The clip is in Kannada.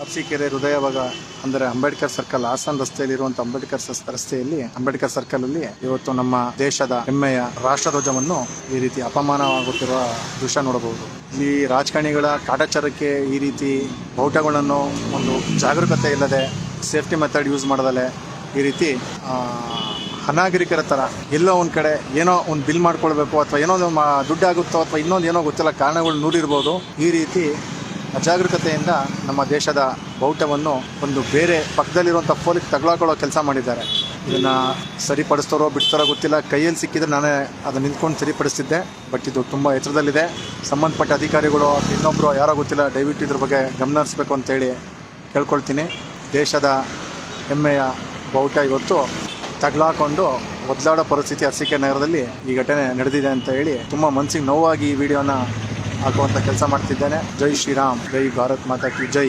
ಅರಸೀಕೆರೆ ಹೃದಯಭಾಗ ಅಂದರೆ ಅಂಬೇಡ್ಕರ್ ಸರ್ಕಲ್, ಹಾಸನ್ ರಸ್ತೆಯಲ್ಲಿರುವಂಥ ಅಂಬೇಡ್ಕರ್ ಸರ್ಕಲ್ ಅಲ್ಲಿ ಇವತ್ತು ನಮ್ಮ ದೇಶದ ಹೆಮ್ಮೆಯ ರಾಷ್ಟ್ರಧ್ವಜವನ್ನು ಈ ರೀತಿ ಅಪಮಾನವಾಗುತ್ತಿರುವ ದೃಶ್ಯ ನೋಡಬಹುದು. ಇಲ್ಲಿ ರಾಜಕಾರಣಿಗಳ ಕಾಟಾಚಾರಕ್ಕೆ ಈ ರೀತಿ ಬಾವುಟಗಳನ್ನು ಒಂದು ಜಾಗರೂಕತೆ ಇಲ್ಲದೆ, ಸೇಫ್ಟಿ ಮೆಥಡ್ ಯೂಸ್ ಮಾಡದಲೆ ಈ ರೀತಿ ಅನಾಗರಿಕರ ಥರ ಎಲ್ಲೋ ಒಂದು ಕಡೆ ಏನೋ ಒಂದು ಬಿಲ್ ಮಾಡ್ಕೊಳ್ಬೇಕು ಅಥವಾ ಏನೋ ದುಡ್ಡು ಆಗುತ್ತೋ ಅಥವಾ ಇನ್ನೊಂದು ಏನೋ ಗೊತ್ತಿಲ್ಲ, ಕಾರಣಗಳು ನೂರಿರ್ಬೋದು. ಈ ರೀತಿ ಅಜಾಗರೂಕತೆಯಿಂದ ನಮ್ಮ ದೇಶದ ಬಾವುಟವನ್ನು ಒಂದು ಬೇರೆ ಪಕ್ಕದಲ್ಲಿರುವಂಥ ಫೋಲಿಗೆ ತಗೊಳ್ಳೋ ಕೆಲಸ ಮಾಡಿದ್ದಾರೆ. ಇದನ್ನು ಸರಿಪಡಿಸ್ತಾರೋ ಬಿಡ್ತಾರೋ ಗೊತ್ತಿಲ್ಲ. ಕೈಯಲ್ಲಿ ಸಿಕ್ಕಿದ್ರೆ ನಾನೇ ಅದನ್ನು ನಿಂತ್ಕೊಂಡು ಸರಿಪಡಿಸ್ತಿದ್ದೆ. ಬಟ್ ಇದು ತುಂಬ ಎತ್ತರದಲ್ಲಿದೆ. ಸಂಬಂಧಪಟ್ಟ ಅಧಿಕಾರಿಗಳು ಇನ್ನೊಬ್ಬರು ಯಾರೋ ಗೊತ್ತಿಲ್ಲ, ದಯವಿಟ್ಟು ಇದ್ರ ಬಗ್ಗೆ ಗಮನ ಹರಿಸ್ಬೇಕು ಅಂತೇಳಿ ಕೇಳ್ಕೊಳ್ತೀನಿ. ದೇಶದ ಹೆಮ್ಮೆಯ ಬಾವುಟ ಇವತ್ತು ತಗಲಾಕೊಂಡು ಒದ್ದಾಡೋ ಪರಿಸ್ಥಿತಿ ಅರಸೀಕೆರೆ ನಗರದಲ್ಲಿ ಈ ಘಟನೆ ನಡೆದಿದೆ ಅಂತ ಹೇಳಿ ತುಂಬ ಮನಸ್ಸಿಗೆ ನೋವಾಗಿ ಈ ವಿಡಿಯೋನ ಹಾಕುವಂಥ ಕೆಲಸ ಮಾಡ್ತಿದ್ದೇನೆ. ಜೈ ಶ್ರೀರಾಮ್, ಜೈ ಭಾರತ್ ಮಾತಾ ಕಿ ಜೈ.